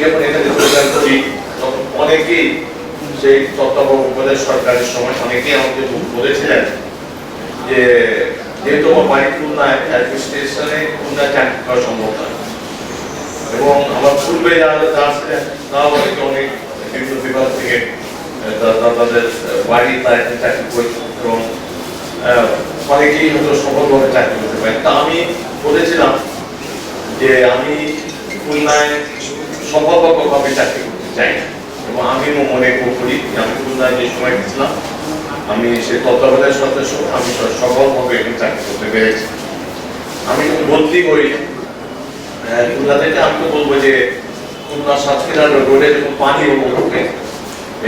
যখন এখানে যোগদান করি তখন অনেকেই সেই তত্ত্বাবধায়ক সরকারের সময় অনেকেই আমাকে বলেছিলেন যে যেহেতু আমার বাড়ি খুলনায় অ্যাডমিনিস্ট্রেশনে খুলনা চাকরি করা সম্ভব নয়, এবং আমার পূর্বে যারা ছিলেন তারাও অনেক বিভিন্ন বিভাগ থেকে তাদের বাড়ি তার একটা চাকরি করেছে এবং অনেকেই হয়তো সফলভাবে চাকরি করতে পারে। তা আমি বলেছিলাম যে আমি খুলনায় সফলভাবে চাকরি করতে চাই না, এবং আমি মনে করি আমি খুলনায় যে সময় ছিলাম আমি সে তত্ত্বাবধায়ক সদস্য আমি সফলভাবে এখানে চাকরি করতে পেরেছি। আমি যখন বদলি হই খুলনা থেকে, আমি তো বলবো যে খুলনা সাতক্ষীরা রোডে যখন পানি ওঠে,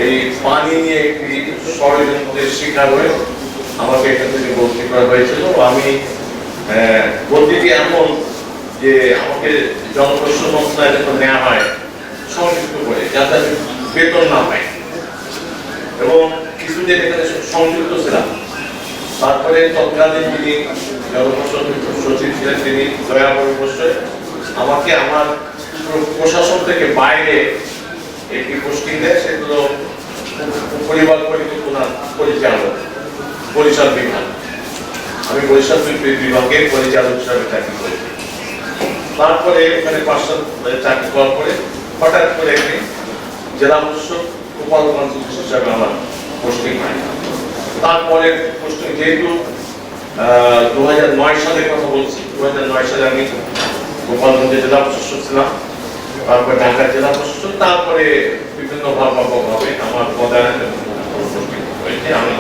এই পানি নিয়ে একটি ষড়যন্ত্রের শিকার হয়ে আমাকে এখান থেকে বদলি করা হয়েছিল। আমি বদলিটি এমন যে আমাকে জনপ্রশাসন মন্ত্রণালয়ে যখন নেওয়া হয় সংযুক্ত করে, যাতে আমি বেতন না পাই, এবং কিছুদিন এখানে সংযুক্ত ছিলাম। তারপরে তৎকালীন যিনি জনপ্রশাসন সচিব ছিলেন তিনি দয়াবশয় আমাকে আমার প্রশাসন থেকে বাইরে একটি পোস্টিং দেয়, সেগুলো পরিবার পরিকল্পনা পরিচালক পরিষদ বিভাগ। আমি পরিষদ বিভাগের পরিচালক হিসাবে চাকরি করেছি। তারপরে ওখানে 5 সাল চাকরি করার পরে হঠাৎ করে একটি জেলা প্রশাসক গোপালগঞ্জ হিসাবে আমার পোস্টিং হয়। তারপরে পোস্টিং যেহেতু 2009 সালের কথা বলছি, 2009 সালে আমি গোপালগঞ্জের জেলা প্রশাসক ছিলাম, তারপরে ঢাকার জেলা প্রশাসক, তারপরে বিভিন্ন ভাবে আমার পদায়ন হয়েছে। আমি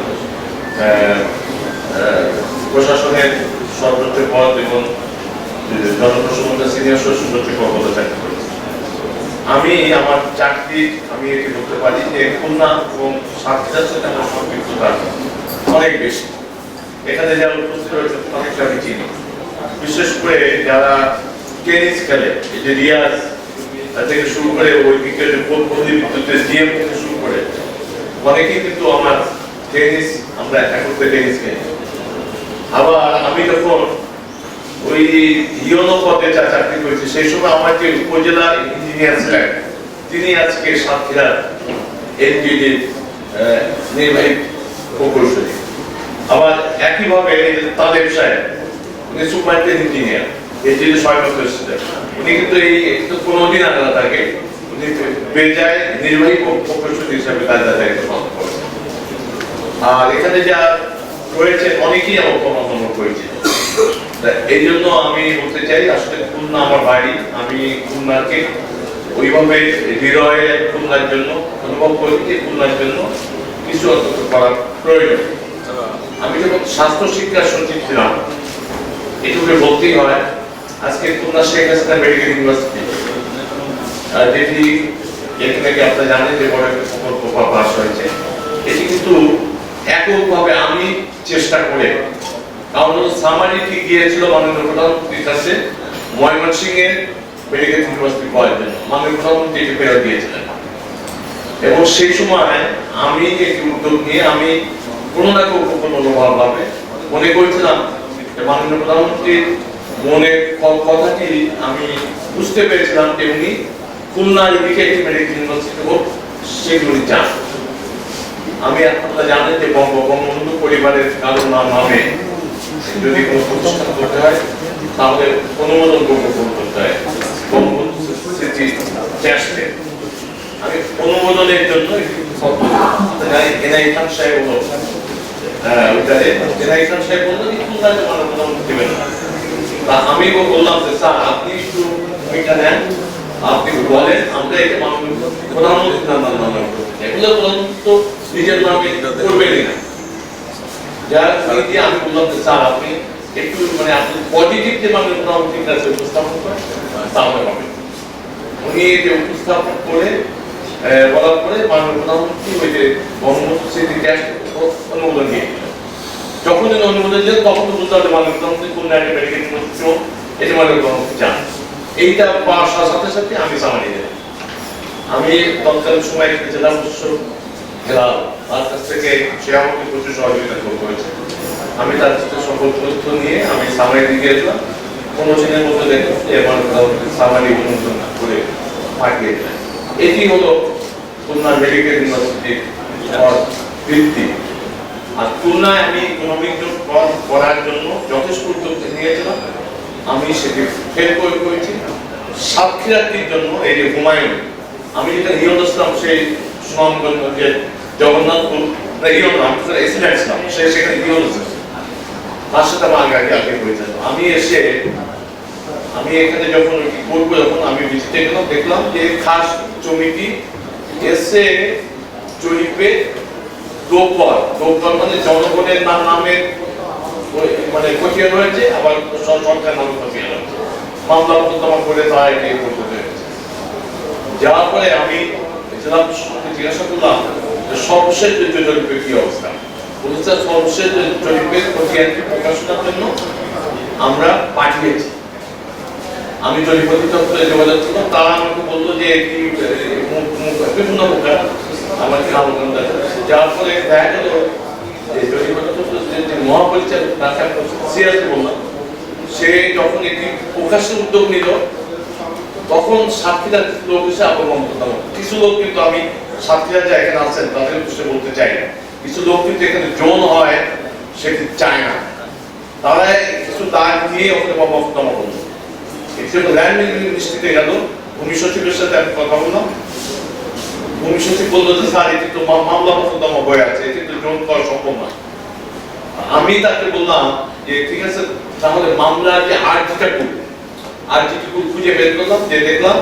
প্রশাসনের সর্বোচ্চ পদ এবং জনপ্রশাসনের সিনিয়র সচিব পদে চাকরি করেছি। আমি আমার চাকরি আমি এটি বলতে পারি যে খুলনা এবং সাতক্ষীরার সাথে আমার সম্পৃক্ততা অনেক বেশি। এখানে যারা উপস্থিত রয়েছে অনেকটা আমি চিনি, বিশেষ করে যারা টেনিস খেলে, এই যে রিয়াজ থেকে শুরু করে ওই ক্রিকেটের বিদ্যুতের জিএম থেকে শুরু করে অনেকেই কিন্তু আমার টেনিস, আমরা একত্রে টেনিস খেলি। আবার আমি যখন ওই ইউনো পদে চাকরি করেছি সেই সময় আমার যে উপজেলা ইঞ্জিনিয়ার ছিলেন তিনি আজকে সাতক্ষীরার এনজিডির নির্বাহী প্রকৌশলী। আবার একইভাবে তাদের সাহেব উনি সুপারিনটেন্ডেন্ট ইঞ্জিনিয়ার এনজিডি 6 বছর ছিলেন, উনি কিন্তু এই কোনোদিন আলাদা থাকে, উনি বেজায় নির্বাহী প্রকৌশলী হিসাবে তাদের দায়িত্ব পালন করেছেন। আর এখানে যা রয়েছে অনেকেই আমার কর্মকর্তা করেছে। এই জন্য আমি বলতে চাই আসলে খুলনা আমার বাড়ি, আমি খুলনাকে ওইভাবে হৃদয়ে খুলনার জন্য অনুভব করি যে খুলনার জন্য কিছু করার প্রয়োজন। আমি যখন স্বাস্থ্য শিক্ষা সচিব ছিলাম, এটুকু বলতেই হয় আজকে খুলনা শেখ হাসিনা মেডিকেল ইউনিভার্সিটি যেটি এখানে আপনারা জানেন যে বড় প্রকল্প পাস হয়েছে, এটি কিন্তু এককভাবে আমি চেষ্টা করে, কারণ সামারিটি গিয়েছিল মাননীয় প্রধানমন্ত্রীর কাছে ময়মনসিংহের মেডিকেল ইউনিভার্সিটি পাওয়ার জন্য, মাননীয় প্রধানমন্ত্রী এটি ফেরত দিয়েছিলেন। এবং সেই সময় আমি একটি উদ্যোগ নিয়ে আমি কোনো না কোনোভাবে মনে করেছিলাম যে মাননীয় প্রধানমন্ত্রীর মনের কথাটি আমি বুঝতে পেরেছিলাম যে উনি খুলনার দিকে একটি মেডিকেল ইউনিভার্সিটি হোক সেগুলি চান। আমি আপনারা জানেন যে বঙ্গবন্ধু পরিবারের কারোর নামে যদি কোনো প্রতিষ্ঠান করতে হয় তাহলে অনুমোদন করতে হয় বঙ্গবন্ধু স্মৃতি ট্রাস্টে। আমি অনুমোদনের জন্য এনআই খান সাহেব হলো এনআই খান সাহেব বললো যে খুলনাতে প্রধানমন্ত্রী দেবেন না। তা আমি বললাম যে স্যার আপনি একটু ওইটা নেন, আপনি বলেন আমরা এটা প্রধানমন্ত্রীর নামে এগুলো প্রধানমন্ত্রী নিজের নামে করবেনই না। যার দিয়ে আমি বললাম যে স্যার আপনি একটু মানে আপনি পজিটিভ যে মাননীয় প্রধানমন্ত্রীর কাছে উপস্থাপন করেন তাহলে হবে। উনি এটি উপস্থাপন করে বলার পরে মাননীয় প্রধানমন্ত্রী ওই যে বঙ্গবন্ধু স্মৃতি ট্রাস্ট অনুমোদন দিয়েছিলেন। যখন উনি অনুমোদন দিলেন তখন তো বুঝতে হবে মাননীয় প্রধানমন্ত্রী খুলনা মেডিকেল ইউনিভার্সিটি এটি মাননীয় প্রধানমন্ত্রী চান। এইটা পাওয়ার সাথে সাথে আমি সামারি দিলাম। আমি তৎকালীন সময় জেলা প্রশাসক জেলা তার কাছ থেকে সে আমাকে প্রচুর সহযোগিতা করেছে। আমি তার কাছে সকল তথ্য নিয়ে আমি সামারি দিয়ে গিয়েছিলাম। 15 দিনের মধ্যে দেখলাম যে আমার সামারি অনুমোদন করে পাঠিয়ে দিলেন। এটি হলো খুলনা মেডিকেল ইউনিভার্সিটির ভিত্তি। আর খুলনায় আমি ইকোনমিক পড়ার জন্য যথেষ্ট উদ্যোগ নিয়েছিলাম, আমি সেটি ফেল করেছি। সাতক্ষীরাটির জন্য এই যে হুমায়ুন, আমি যেখানে ইয়ন আসলাম সেই সুনামগঞ্জের জগন্নাথপুর ইয়ন, আমি তো এসিডেন্ট ছিলাম, সে সেখানে ইয়ন এসেছে, তার সাথে আমার আগে হয়েছিল। আমি এখানে যখন করবো, যখন আমি ভিজিটে গেলাম, দেখলাম যে খাস জমিটি এসে জরিপে দোপর মানে জনগণের নামে মানে খতিয়ান হয়েছে, আবার সরকার নামে খতিয়ান হয়েছে, মামলা মোকদ্দমা করে তারা এটি করতে হয়েছে। যাওয়ার পরে আমি জিজ্ঞাসা করলাম যে সর্বশেষ জরিপের কি অবস্থা। বলেছে সর্বশেষ জরিপের খতিয়ানটি প্রকাশনার জন্য আমরা পাঠিয়েছি। আমি জরিপতি দপ্তরে যোগাযোগ করলাম, তারা আমাকে বললো যে এটি বিভিন্ন প্রকার আমার খেয়াল যাওয়ার ফলে দেখা গেল যে জরিপতি দপ্তরের যে মহাপরিচালক, তাকে সিরিয়াসলি বললাম, সে যখন এটি প্রকাশের উদ্যোগ নিল তখন সাতক্ষীরার লোক হিসেবে আবার মন্তব্য, কিছু লোক কিন্তু আমি সাতক্ষীরা যে এখানে আছেন তাদের উদ্দেশ্যে বলতে চাই না, কিছু লোক কিন্তু এখানে জোন হয় সেটি চায় না, তারা কিছু দাগ দিয়ে ওখানে মন্তব্য করলো। ল্যান্ড মিনিস্ট্রিতে গেল, ভূমি সচিবের সাথে আমি কথা বললাম, ভূমি সচিব বললো যে স্যার এটি তো মামলা মোকদ্দমা বয়ে আছে, এটি তো জোন করা সম্ভব না। আমি তাকে বললাম যে ঠিক আছে, তাহলে মামলার যে আর্জিটা খুঁজে বের করলাম, যে দেখলাম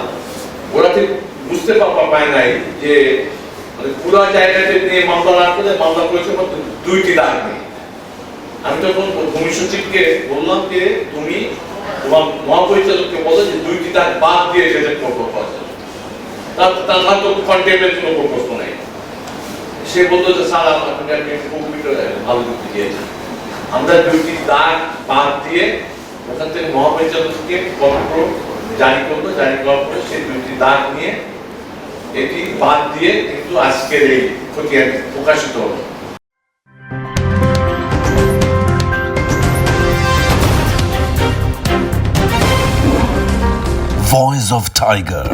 ওরা ঠিক বুঝতে পায় নাই যে মানে পুরো জায়গাতে নিয়ে মামলা না করে মামলা করেছে মাত্র 2টি দাগ নেই। আমি তখন ভূমি সচিবকে বললাম যে তুমি তোমার মহাপরিচালককে বলো যে 2টি দাগ বাদ দিয়ে সেটা প্রকল্প আছে, তার তো কন্টেমের কোনো প্রকল্প নাই। সে বললো যে স্যার আপনাকে আমি ভালো যুক্তি দিয়েছি, আমরা 2টি দাগ বাদ দিয়ে ওখান থেকে মহাপরিচালককে পত্র জারি করবো, জারি করার পরে সেই 2টি দাগ নিয়ে এটি বাদ দিয়ে কিন্তু আজকের এই খতিয়ান প্রকাশিত হলো। Voice of Tiger.